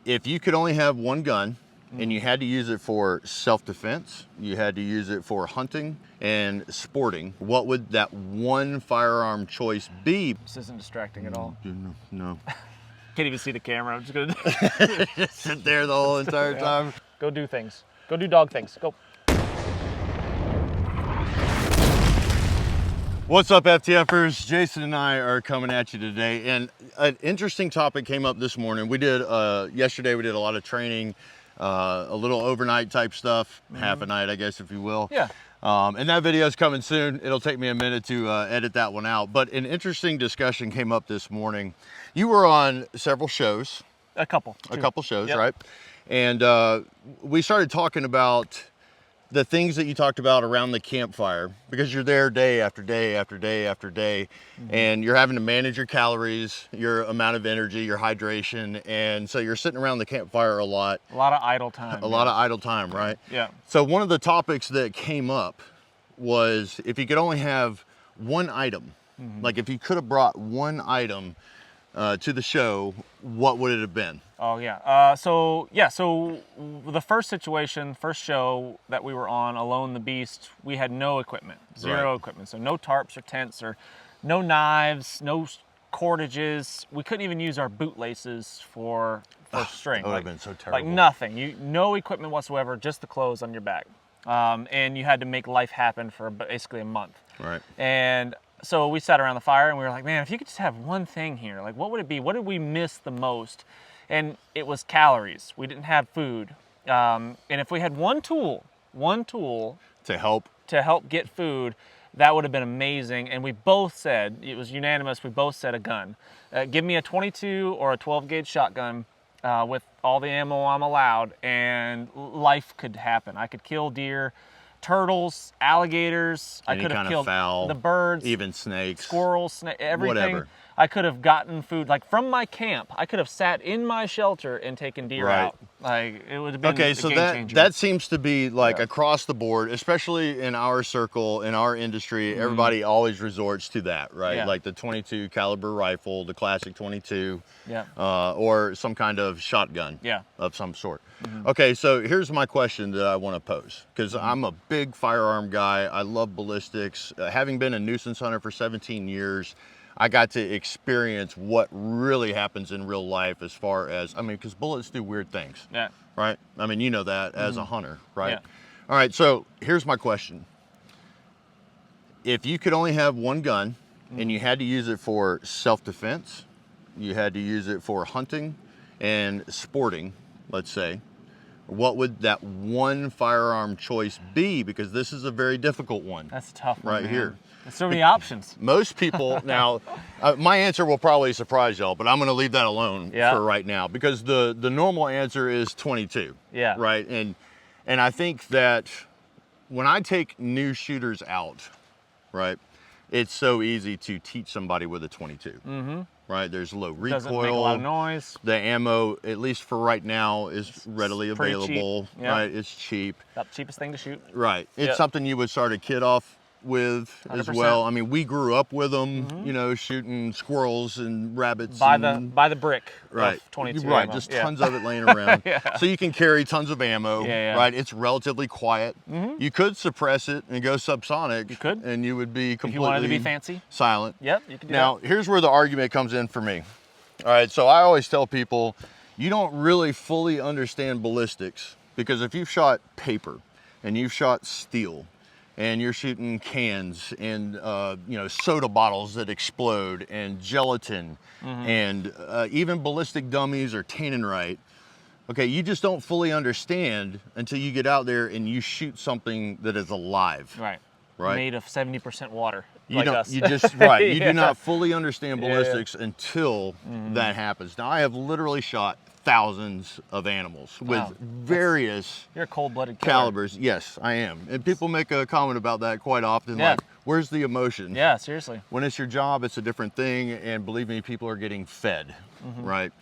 If you could only have one gun and you had to use it for self-defense, you had to use it for hunting and sporting, what would that one firearm choice be? This isn't distracting at all. No. Can't even see the camera. I'm just gonna Just sit there the whole entire time. go do things. Go do dog things. Go. What's up, FTFers? Jason and I are coming at you today, and an interesting topic came up this morning. We did, yesterday we did a lot of training, a little overnight type stuff, half a night, I guess, if you will. Yeah. And that video is coming soon. It'll take me a minute to edit that one out, but an interesting discussion came up this morning. You were on several shows. A couple shows, yep. Right? And we started talking about the things that you talked about around the campfire, because you're there day after day after day after day, and you're having to manage your calories, your amount of energy, your hydration, and so you're sitting around the campfire a lot. A lot of idle time. A lot of idle time, right? Yeah. So one of the topics that came up was if you could only have one item, like if you could have brought one item to the show, what would it have been? Oh yeah. So the first show that we were on, Alone the Beast, we had no equipment, zero equipment. So no tarps or tents or no knives, no cordages. We couldn't even use our bootlaces for string. That would have been so terrible. Like nothing. No equipment whatsoever, just the clothes on your back. And you had to make life happen for basically a month. Right. And so we sat around the fire and we were like, man, if you could just have one thing here, like what would it be? What did we miss the most? And it was calories. We didn't have food. And if we had one tool to help get food, that would have been amazing. And we both said, it was unanimous, we both said a gun. Give me a 22 or a 12 gauge shotgun with all the ammo I'm allowed, and life could happen. I could kill deer, turtles, alligators. Any I could have kind of killed fowl, the birds, even snakes, squirrels, everything. Whatever. I could have gotten food, like from my camp. I could have sat in my shelter and taken deer out. Like it would have been okay. a So game changer. that seems to be like across the board, especially in our circle, in our industry. Everybody always resorts to that, right? Yeah. Like the 22 caliber rifle, the classic 22, Yeah. or some kind of shotgun, Yeah. of some sort. Okay, so here's my question that I want to pose, because I'm a big firearm guy. I love ballistics. Having been a nuisance hunter for 17 years. I got to experience what really happens in real life as far as, I mean, because bullets do weird things. Yeah. Right? I mean, you know that as a hunter, right? Yeah. All right, so here's my question. If you could only have one gun and you had to use it for self-defense, you had to use it for hunting and sporting, let's say, what would that one firearm choice be? Because this is a very difficult one. That's a tough one, right man. here. There's so many options. Most people, now, my answer will probably surprise y'all, but I'm going to leave that alone for right now, because the normal answer is 22. Yeah. Right? And I think that when I take new shooters out, right, it's so easy to teach somebody with a 22. Right? There's low recoil. Doesn't make a lot of noise. The ammo, at least for right now, is readily pretty available. cheap. Yeah. Right? It's cheap. About the cheapest thing to shoot. Right. It's something you would start a kid off with 100%. as well. I mean, we grew up with them, you know, shooting squirrels and rabbits. By the brick. Right. Of 22 Right. ammo. Just tons of it laying around. Yeah. So you can carry tons of ammo. Yeah. Right. It's relatively quiet. You could suppress it and go subsonic. You could. And you would be completely If you wanted to be fancy. silent. Yep. You could do Now, here's where the argument comes in for me. All right. So I always tell people, you don't really fully understand ballistics, because if you've shot paper and you've shot steel, and you're shooting cans and you know, soda bottles that explode, and gelatin, and even ballistic dummies or tannerite. Okay, you just don't fully understand until you get out there and you shoot something that is alive. Right. Right. Made of 70% water. You like don't. us. You just right. You Yeah. do not fully understand ballistics until that happens. Now, I have literally shot thousands of animals with various You're a cold-blooded killer. calibers. Yes, I am. And people make a comment about that quite often. Yeah. Like, where's the emotion? Yeah, seriously. When it's your job, it's a different thing. And believe me, people are getting fed, right?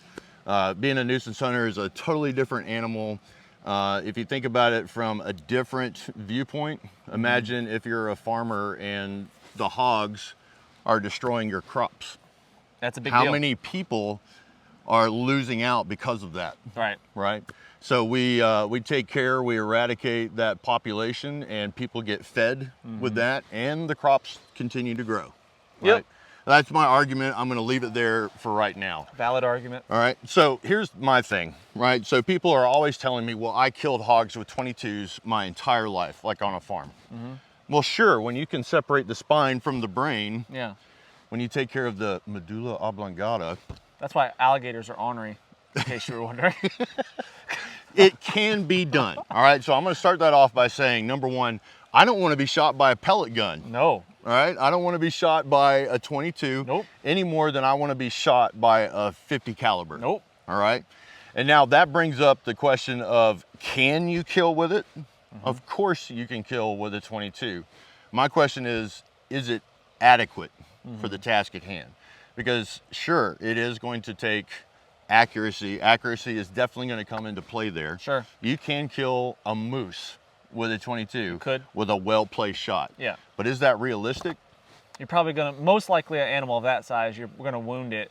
Being a nuisance hunter is a totally different animal. If you think about it from a different viewpoint, imagine if you're a farmer and the hogs are destroying your crops. That's a big How deal. many people are losing out because of that. Right. Right. So we take care, we eradicate that population, and people get fed with that, and the crops continue to grow. Right? Yep. That's my argument. I'm going to leave it there for right now. Valid argument. All right. So here's my thing, right? So people are always telling me, well, I killed hogs with 22s my entire life, like on a farm. Well, sure, when you can separate the spine from the brain, Yeah. when you take care of the medulla oblongata, That's why alligators are ornery, in case you were wondering. it can be done. All right. So I'm going to start that off by saying, number one, I don't want to be shot by a pellet gun. No. All right. I don't want to be shot by a 22 Nope. any more than I want to be shot by a 50 caliber. Nope. All right. And now that brings up the question of, can you kill with it? Of course you can kill with a 22. My question is it adequate for the task at hand? Because sure, it is going to take accuracy. Accuracy is definitely going to come into play there. Sure. You can kill a moose with a 22. You could. With a well-placed shot. Yeah. But is that realistic? You're probably gonna, most likely an animal of that size, you're gonna wound it.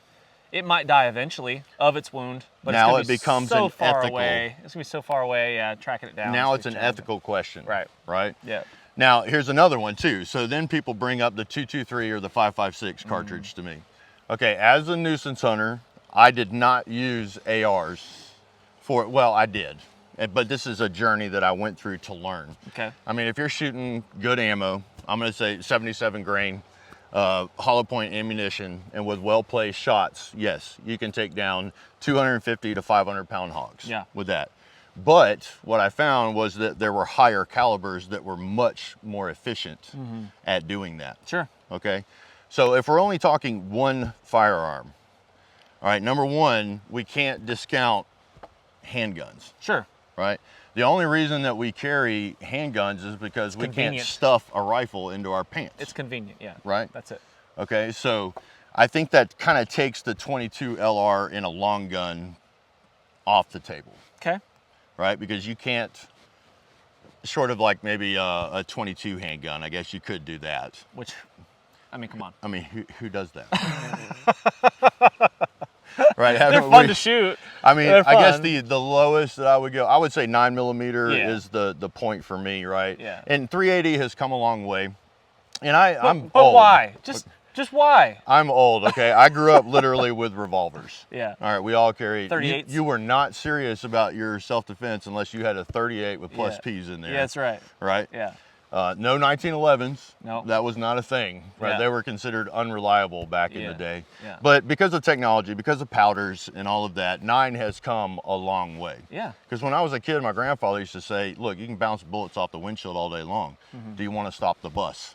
It might die eventually of its wound, but Now it's gonna it becomes so an far ethical. away. It's gonna be so far away, tracking it down. Now it's gonna an be challenging. ethical question. Right. Right? Yeah. Now, here's another one too. So then people bring up the 223 or the 556 cartridge to me. Okay, as a nuisance hunter, I did not use ARs for, well, I did, but this is a journey that I went through to learn. Okay. I mean, if you're shooting good ammo, I'm gonna say 77 grain, hollow point ammunition, and with well-placed shots, yes, you can take down 250 to 500 pound hogs with that. But what I found was that there were higher calibers that were much more efficient at doing that. Sure. Okay. So if we're only talking one firearm, all right, number one, we can't discount handguns. Sure. Right? The only reason that we carry handguns is because we can't stuff a rifle into our pants. It's convenient, yeah. Right? That's it. Okay, so I think that kind of takes the 22 LR in a long gun off the table. Okay. Right? Because you can't, short of like maybe a 22 handgun, I guess you could do that. Which, I mean, come on. I mean, who does that? Right? They're fun to shoot. I mean, They're I guess fun. the lowest that I would go, I would say 9mm Yeah. is the point for me, right? Yeah. And 380 has come a long way. And I'm But old. why? Just why? I'm old, okay? I grew up literally with revolvers. Yeah. All right, we all carried 38s. You were not serious about your self-defense unless you had a 38 with plus Yeah. P's in there. Yeah, that's right. Right? Yeah. No 1911s. No. That was not a thing. Right? Yeah. They were considered unreliable back in the day. Yeah. But because of technology, because of powders and all of that, 9 has come a long way. Yeah. Because when I was a kid, my grandfather used to say, look, you can bounce bullets off the windshield all day long. Do you want to stop the bus?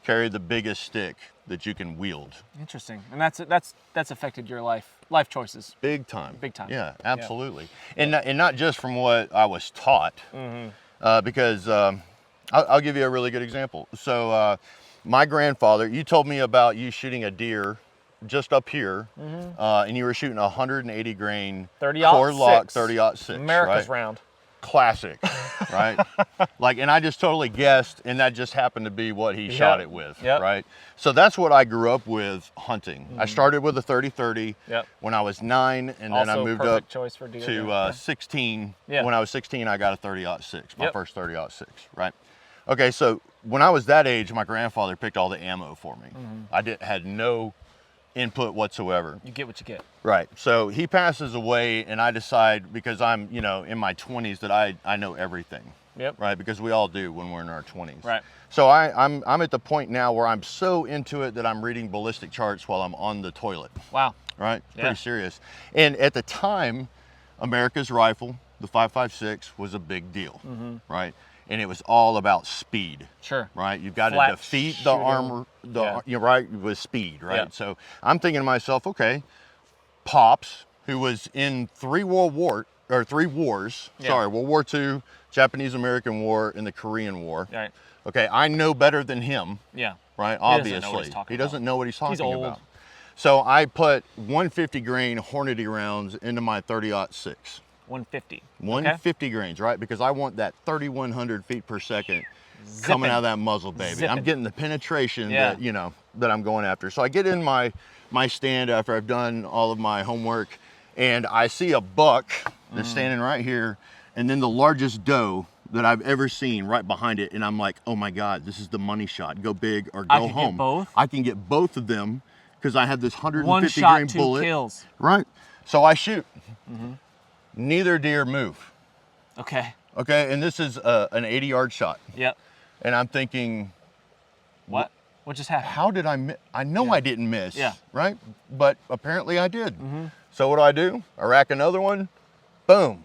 Carry the biggest stick that you can wield. Interesting. And that's affected your life choices. Big time. Big time. Yeah, absolutely. And not just from what I was taught, because I'll give you a really good example. So my grandfather, you told me about you shooting a deer just up here, and you were shooting a 180 grain 30-06. core lock 30-06. America's right? round. Classic, right? Like, and I just totally guessed, and that just happened to be what he shot it with, right? So that's what I grew up with hunting. I started with a 30-30 when I was 9, and then I Also moved perfect up choice for deer, to 16. Yeah. When I was 16, I got a 30-06, my first 30-06, right? Okay, so when I was that age, my grandfather picked all the ammo for me. I had no input whatsoever. You get what you get. Right. So he passes away, and I decide, because I'm, in my 20s, that I know everything. Yep. Right. Because we all do when we're in our 20s. Right. So I'm at the point now where I'm so into it that I'm reading ballistic charts while I'm on the toilet. Wow. Right. Yeah. Pretty serious. And at the time, America's rifle, the 5.56, was a big deal. Right. And it was all about speed. Sure. Right. You've got Flat to defeat the shooting. armor, you're right, with speed. Right. Yeah. So I'm thinking to myself, okay, Pops, who was in 3 wars, World War II, Japanese-American War, and the Korean War. Right. Okay, I know better than him. Yeah. Right. He doesn't know what Obviously, he's talking he doesn't know what he's talking old. about. So I put 150 grain Hornady rounds into my 30-06. 150. 150 grains, right? Because I want that 3,100 feet per second coming out of that muzzle, baby. Zipping. I'm getting the penetration that that I'm going after. So I get in my stand after I've done all of my homework, and I see a buck that's standing right here, and then the largest doe that I've ever seen right behind it, and I'm like, oh my God, this is the money shot. Go big or go home. Get both? I can get both of them because I have this 150 One shot, grain two bullet. kills. Right. So I shoot. Neither deer move. Okay. Okay, and this is an 80-yard shot. Yep. And I'm thinking, what just happened? How did I miss? I know I didn't miss. Yeah. Right? But apparently I did. So what do? I rack another one. Boom.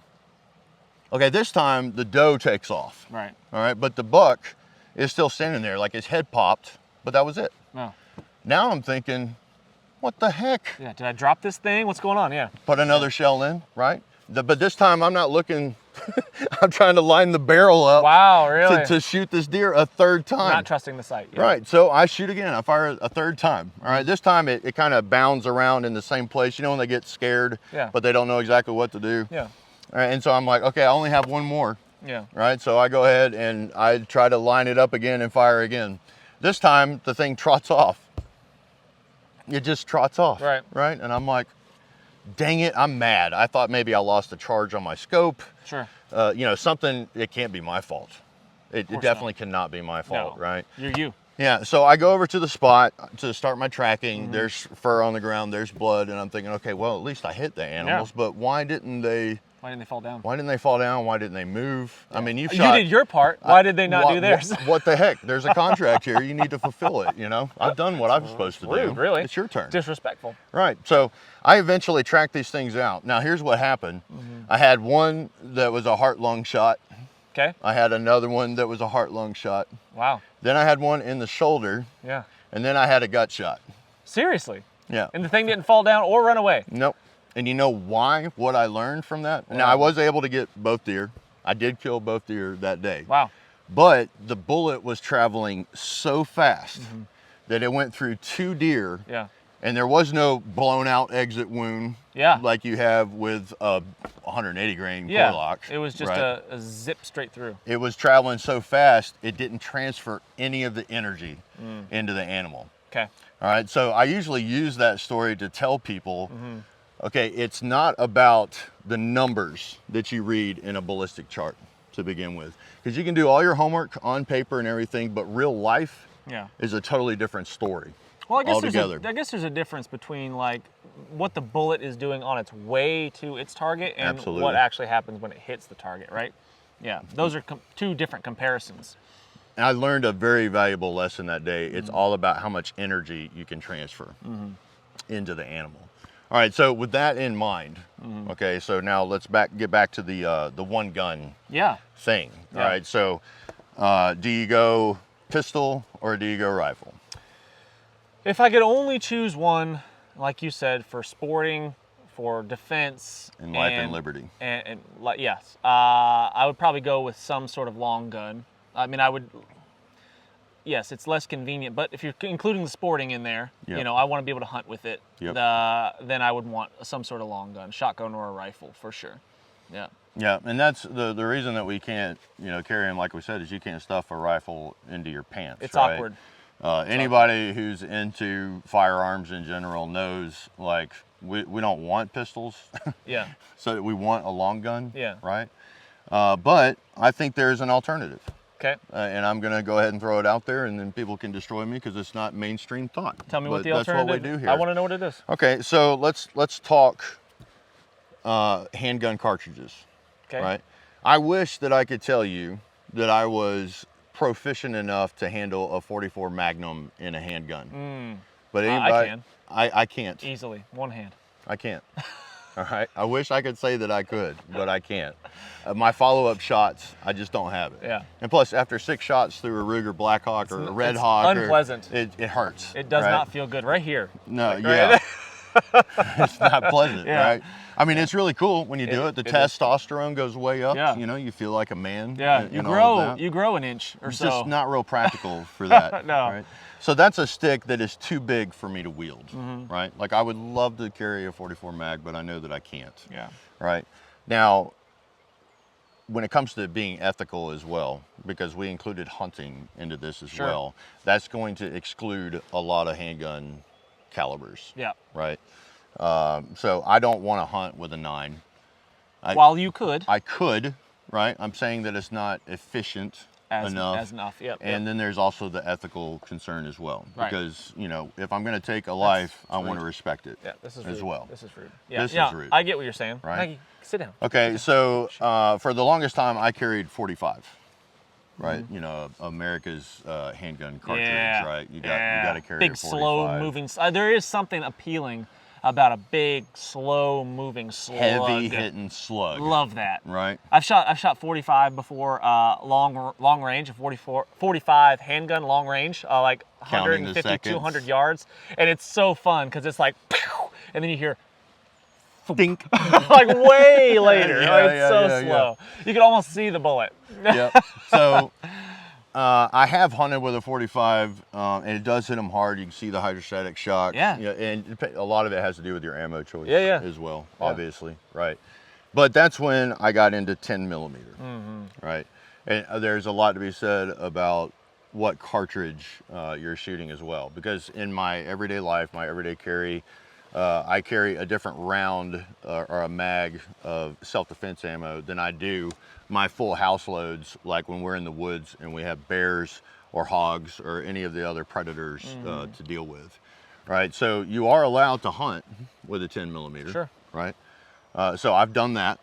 Okay, this time the doe takes off. Right. All right, but the buck is still standing there, like his head popped, but that was it. No. Now I'm thinking, what the heck? Yeah, did I drop this thing? What's going on? Yeah. Put another shell in, right? But this time I'm not looking, I'm trying to line the barrel up. Wow, really? To shoot this deer a third time. Not trusting the sight. Yeah. Right, so I shoot again, I fire a third time. All right, this time it kind of bounds around in the same place. You know when they get scared, but they don't know exactly what to do? Yeah. All right, and so I'm like, okay, I only have one more. Yeah. Right, so I go ahead and I try to line it up again and fire again. This time the thing trots off. It just trots off. Right. Right, and I'm like, dang it, I'm mad. I thought maybe I lost a charge on my scope. Sure. You know, something, it can't be my fault. It definitely cannot be my fault, right? You're you. Yeah, so I go over to the spot to start my tracking. There's fur on the ground, there's blood, and I'm thinking, okay, well, at least I hit the animals, but why didn't they fall down? Why didn't they fall down? Why didn't they move? I mean, you did your part. Why did they not do theirs? What the heck? There's a contract here. You need to fulfill it, you know? I've done what I'm supposed to do. Really? It's your turn. Disrespectful. Right, so I eventually tracked these things out. Now, here's what happened. I had one that was a heart-lung shot. Okay. I had another one that was a heart-lung shot. Wow. Then I had one in the shoulder. Yeah. And then I had a gut shot. Seriously? Yeah. And the thing didn't fall down or run away? Nope. And you know why? What I learned from that? Wow. Now, I was able to get both deer. I did kill both deer that day. Wow. But the bullet was traveling so fast that it went through 2 deer. Yeah. And there was no blown out exit wound like you have with a 180 grain Corlock. It was just a zip straight through. It was traveling so fast, it didn't transfer any of the energy into the animal. Okay. All right, so I usually use that story to tell people, okay, it's not about the numbers that you read in a ballistic chart to begin with. Because you can do all your homework on paper and everything, but real life is a totally different story. Well, I guess there's a difference between like what the bullet is doing on its way to its target and what actually happens when it hits the target, right? Yeah, those are two different comparisons. And I learned a very valuable lesson that day. It's all about how much energy you can transfer into the animal. All right, so with that in mind, okay, so now let's get back to the one gun thing. All right, so do you go pistol or do you go rifle? If I could only choose one, like you said, for sporting, for defense, and life and liberty, and yes, I would probably go with some sort of long gun. I mean, yes, it's less convenient, but if you're including the sporting in there, you know, I want to be able to hunt with it. Then I would want some sort of long gun, shotgun or a rifle for sure. Yeah. Yeah, and that's the reason that we can't, you know, carry them, like we said, is you can't stuff a rifle into your pants. It's awkward. Anybody who's into firearms in general knows, like, we don't want pistols. So we want a long gun. Right? But I think there's an alternative. Okay. And I'm going to go ahead and throw it out there, and then people can destroy me because it's not mainstream thought. Tell me what the alternative is. That's what we do here. I want to know what it is. Okay, so let's talk handgun cartridges. Okay. Right? I wish that I could tell you that I was proficient enough to handle a 44 Magnum in a handgun. But anybody, I can't. Easily, one hand. I can't. All right. I wish I could say that I could, but I can't. My follow-up shots, I just don't have it. Yeah. And plus, after 6 shots through a Ruger Blackhawk or a Red Hawk, unpleasant. It hurts. It does not feel good. Right here. No. Like, it's not pleasant, right? I mean, it's really cool when you do it. The testosterone goes way up. You know, you feel like a man. Yeah. You grow an inch or it's so. It's just not real practical for that. No. Right? So that's a stick that is too big for me to wield, right? Like I would love to carry a 44 mag, but I know that I can't. Yeah. Right. Now, when it comes to being ethical as well, because we included hunting into this as well, that's going to exclude a lot of handgun calibers. Yeah. Right. So I don't want to hunt with a 9. While you could. I could, right? I'm saying that it's not efficient enough. As enough, yep. And then there's also the ethical concern as well. Right. Because, you know, if I'm going to take a life, I want to respect it this is as rude. well. This is rude. Yeah, This is rude. I get what you're saying. Right. Maggie, sit down. Okay, so for the longest time, I carried 45. Right, you know, America's handgun cartridge, right? You got to carry big, a 45. slow moving. There is something appealing about a big, slow moving slug. Heavy hitting slug. Love that. Right. I've shot 45 before, long range, 45 handgun long range, like 150, 200 yards, and it's so fun because it's like, pew, and then you hear. Dink. Like way later. It's so yeah, slow. You can almost see the bullet. Yep. So I have hunted with a 45, and it does hit them hard. You can see the hydrostatic shock. Yeah. And a lot of it has to do with your ammo choice as well, obviously. Right. But that's when I got into 10 millimeter. Right. And there's a lot to be said about what cartridge you're shooting as well. Because in my everyday life, my everyday carry, I carry a different round or a mag of self-defense ammo than I do my full house loads, like when we're in the woods and we have bears or hogs or any of the other predators to deal with, right? So you are allowed to hunt with a 10 millimeter, Sure. right? So I've done that.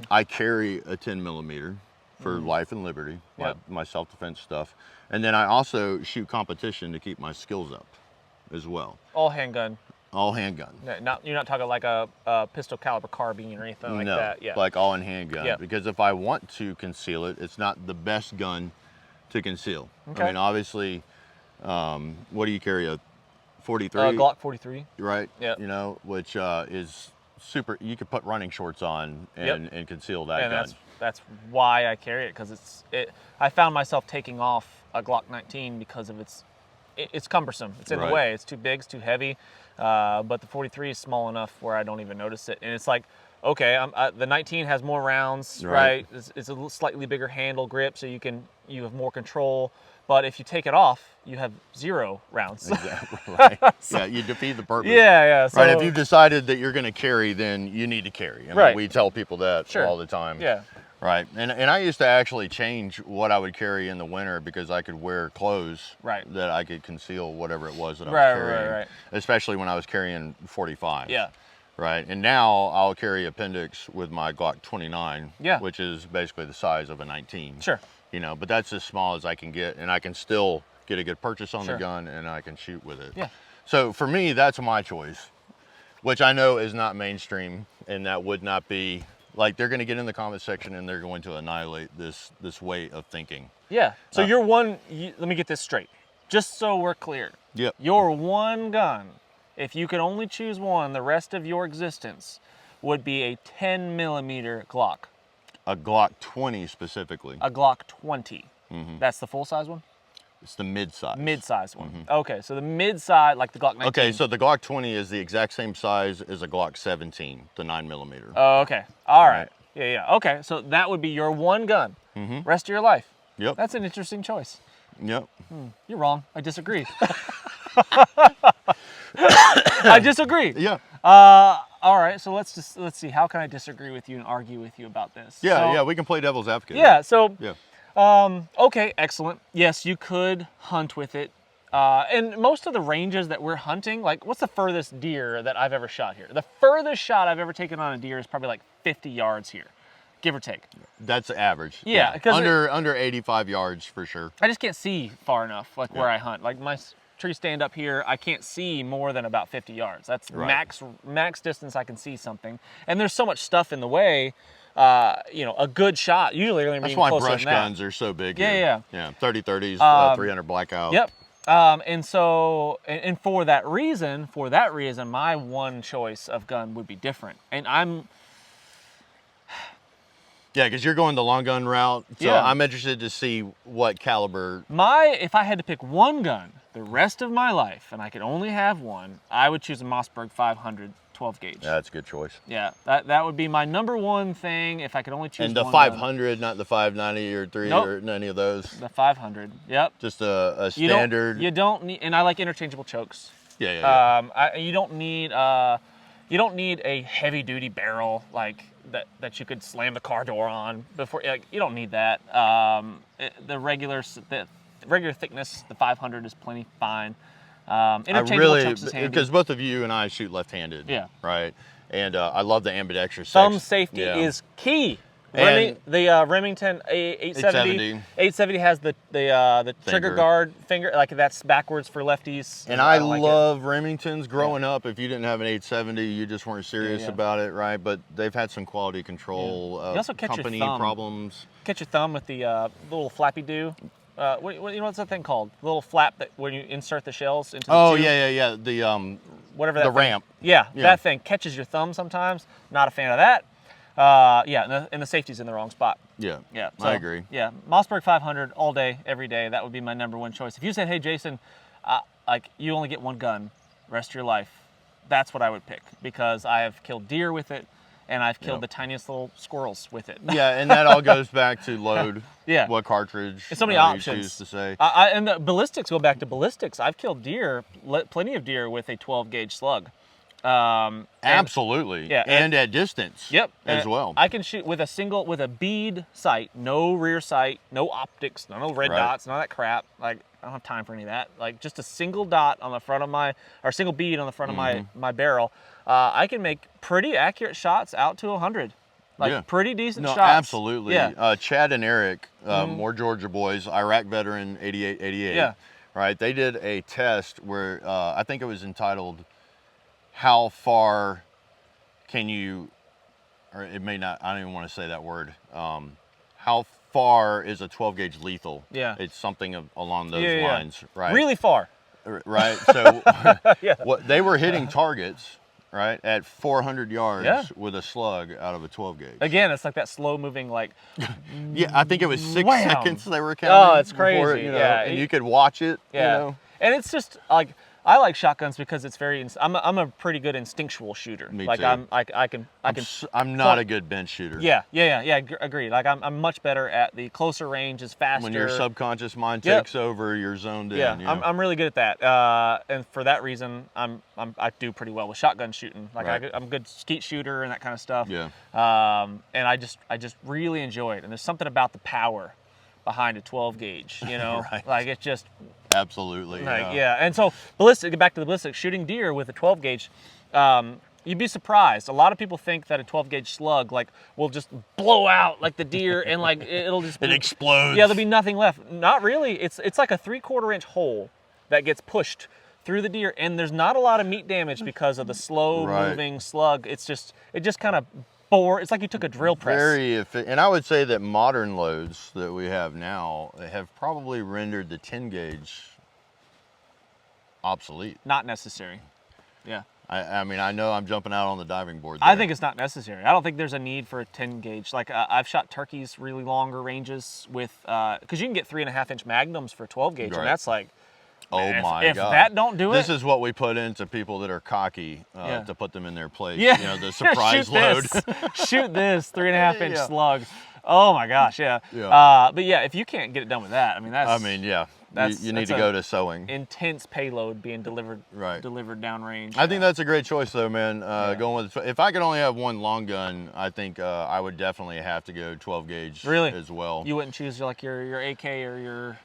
I carry a 10 millimeter for life and liberty, my self-defense stuff. And then I also shoot competition to keep my skills up as well. All handgun. All handgun. You're not talking like a pistol caliber carbine or anything like that. Yeah. Like all in handgun. Yeah. Because if I want to conceal it, it's not the best gun to conceal. Okay. I mean, obviously, what do you carry? A 43? Glock 43. Right? Yeah. You know, which is super. You could put running shorts on and conceal that And gun. that's why I carry it, because I found myself taking off a Glock 19 because of it's cumbersome. It's in the way. It's too big. It's too heavy. But the 43 is small enough where I don't even notice it. And it's like, okay, the 19 has more rounds, right? It's a slightly bigger handle grip, so you have more control. But if you take it off, you have 0 rounds. Exactly. Right. Yeah, you defeat the purpose. Yeah. So, right. If you've decided that you're going to carry, then you need to carry. I mean, we tell people that all the time. Yeah. Right. And I used to actually change what I would carry in the winter because I could wear clothes that I could conceal whatever it was that I was carrying. Right. Especially when I was carrying 45. Yeah. Right. And now I'll carry appendix with my Glock 29, which is basically the size of a 19. Sure. You know, but that's as small as I can get, and I can still get a good purchase on the gun, and I can shoot with it. Yeah. So for me, that's my choice, which I know is not mainstream, and that would not be. Like, they're going to get in the comment section and they're going to annihilate this way of thinking. Yeah. So let me get this straight, just so we're clear. Yep. Your one gun, if you could only choose one the rest of your existence, would be a 10 millimeter Glock. A Glock 20 specifically. A Glock 20. That's the full size one? It's the mid-size. Mid-size one. Okay, so the mid-size, like the Glock 19. Okay, so the Glock 20 is the exact same size as a Glock 17, the 9 millimeter. Oh, okay. All right. Yeah. Okay, so that would be your one gun, rest of your life. Yep. That's an interesting choice. Yep. You're wrong. I disagree. I disagree. Yeah. All right, so let's see. How can I disagree with you and argue with you about this? Yeah, we can play devil's advocate. Yeah. So. Yeah. Okay, excellent. Yes, you could hunt with it. And most of the ranges that we're hunting, like, what's the furthest deer that I've ever shot here? The furthest shot I've ever taken on a deer is probably like 50 yards here, give or take. That's average. Yeah. Under 85 yards for sure. I just can't see far enough, like where I hunt. Like my tree stand up here, I can't see more than about 50 yards. That's max distance I can see something. And there's so much stuff in the way. You know, a good shot usually going to be closer than that. That's why brush guns are so big. Yeah. 30-30s, 300 blackout. Yep. And so, and for that reason, my one choice of gun would be different. And yeah, because you're going the long gun route. So I'm interested to see what caliber. If I had to pick one gun the rest of my life, and I could only have one, I would choose a Mossberg 500 12 gauge. Yeah, that's a good choice. Yeah, that would be my number one thing if I could only choose one. And the 500, gun. Not the 590 or 3 or any of those. The 500. Yep. Just a standard. You don't need, and I like interchangeable chokes. Yeah. You don't need You don't need a heavy duty barrel like that you could slam the car door on before. Like, you don't need that. The regular thickness, the 500 is plenty fine. Interchangeable chunks is handy. Because both of you and I shoot left-handed. Yeah. Right. And I love the ambidextrous. Thumb safety is key. And the Remington 870 has the trigger guard finger, like that's backwards for lefties. And I love Remingtons. Growing up, if you didn't have an 870, you just weren't serious about it, right? But they've had some quality control you also catch company your thumb. problems. Catch your thumb with the little flappy do. What's that thing called? The little flap that when you insert the shells into the tube. Yeah. The whatever that the thing. ramp. Yeah, that thing catches your thumb sometimes. Not a fan of that. And the safety's in the wrong spot. Yeah, So, I agree. Yeah, Mossberg 500 all day, every day. That would be my #1 choice. If you said, "Hey, Jason, like you only get one gun, rest of your life," that's what I would pick because I have killed deer with it, and I've killed the tiniest little squirrels with it. Yeah, and that all goes back to load. What cartridge? There's so many options. options. You choose to say. And the ballistics go back to ballistics. I've killed plenty of deer with a 12 gauge slug. Absolutely. And at distance. Yep. As well. I can shoot with a bead sight, no rear sight, no optics, no red dots, none of that crap. Like I don't have time for any of that. Like just a single dot on the front of single bead on the front of my barrel. I can make pretty accurate shots out to 100. Like pretty decent shots. Absolutely. Yeah. Chad and Eric, more Georgia boys, Iraq veteran, 88. Yeah. Right. They did a test where I think it was entitled "How far can you," or it may not, I don't even want to say that word. How far is a 12 gauge lethal? Yeah. It's something along those lines, right? Really far. Right. So what they were hitting targets, right, at 400 yards with a slug out of a 12 gauge. Again, it's like that slow moving, like. I think it was 6 seconds they were counting. Oh, it's crazy. And you could watch it. Yeah. You know? And it's just like. I like shotguns because it's very. I'm a pretty good instinctual shooter. Me like too. I'm not a good bench shooter. Yeah. Agreed. Like I'm much better at the closer range, is faster. When your subconscious mind takes over, you're zoned in. Yeah, I'm really good at that. And for that reason, I do pretty well with shotgun shooting. Like I'm a good skeet shooter and that kind of stuff. Yeah. And I just really enjoy it. And there's something about the power behind a 12 gauge. You know, like it's just. Absolutely. Like, and so ballistic, get back to the ballistic, shooting deer with a 12 gauge, you'd be surprised. A lot of people think that a 12 gauge slug like will just blow out like the deer and like it'll just it explodes. Yeah, there'll be nothing left. Not really. It's like a 3/4 inch hole that gets pushed through the deer, and there's not a lot of meat damage because of the slow moving slug. It just kind of it's like you took a drill press. Very efficient. And I would say that modern loads that we have now have probably rendered the 10 gauge obsolete. Not necessary. Yeah. I mean, I know I'm jumping out on the diving board there. I think it's not necessary. I don't think there's a need for a 10 gauge. Like I've shot turkeys really longer ranges with, because you can get 3.5 inch magnums for 12 gauge, and that's like, oh my God. If that don't do it. This is what we put into people that are cocky to put them in their place. Yeah. You know, the surprise load. Shoot this 3.5 inch slug. Oh my gosh, yeah. But yeah, if you can't get it done with that, I mean, you need to go to sewing. Intense payload being delivered downrange. I think that's a great choice though, man. Going with, if I could only have one long gun, I think I would definitely have to go 12 gauge as well. You wouldn't choose like your AK or your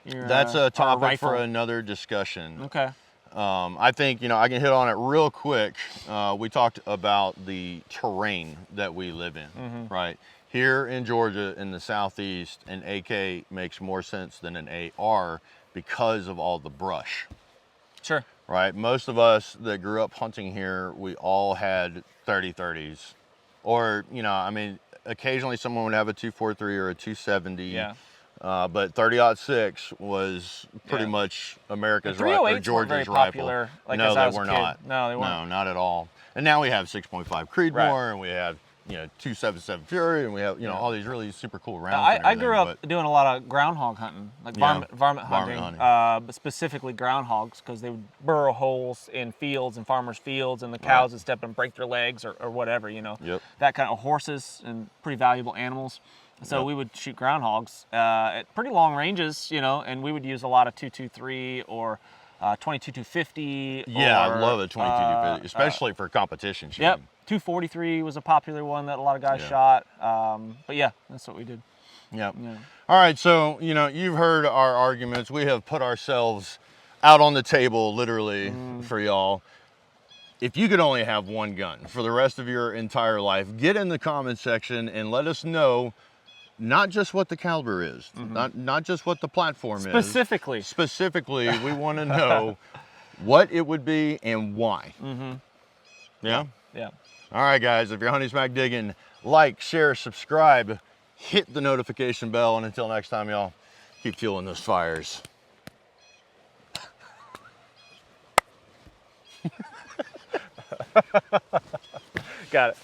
that's a topic for another discussion. Okay. I think, I can hit on it real quick. We talked about the terrain that we live in, right? Here in Georgia, in the Southeast, an AK makes more sense than an AR because of all the brush. Sure. Right? Most of us that grew up hunting here, we all had 30-30s. Or, I mean, occasionally someone would have a 243 or a 270. Yeah. But 30-06 was pretty much America's rifle, or Georgia's rifle. Like no, they were not. No, they weren't. No, not at all. And now we have 6.5 Creedmoor, and we have 277 Fury, and we have all these really super cool rounds. I grew up doing a lot of groundhog hunting, like varmint hunting. But specifically groundhogs, because they would burrow holes in fields and farmers' fields, and the cows would step and break their legs or whatever. That kind of horses and pretty valuable animals. So we would shoot groundhogs at pretty long ranges, and we would use a lot of 223 or 22-250. Yeah, I or, love a 22-250, especially for competition shooting. Yep, 243 was a popular one that a lot of guys Yeah. shot. But yeah, that's what we did. Yep. Yeah. All right, so, you know, you've heard our arguments. We have put ourselves out on the table, literally, for y'all. If you could only have one gun for the rest of your entire life, get in the comment section and let us know not just what the caliber is, not just what the platform Specifically. is. Specifically, we want to know what it would be and why. Yeah? Yeah. All right, guys, if you're hunting smack digging, like, share, subscribe, hit the notification bell, and until next time, y'all, keep fueling those fires. Got it.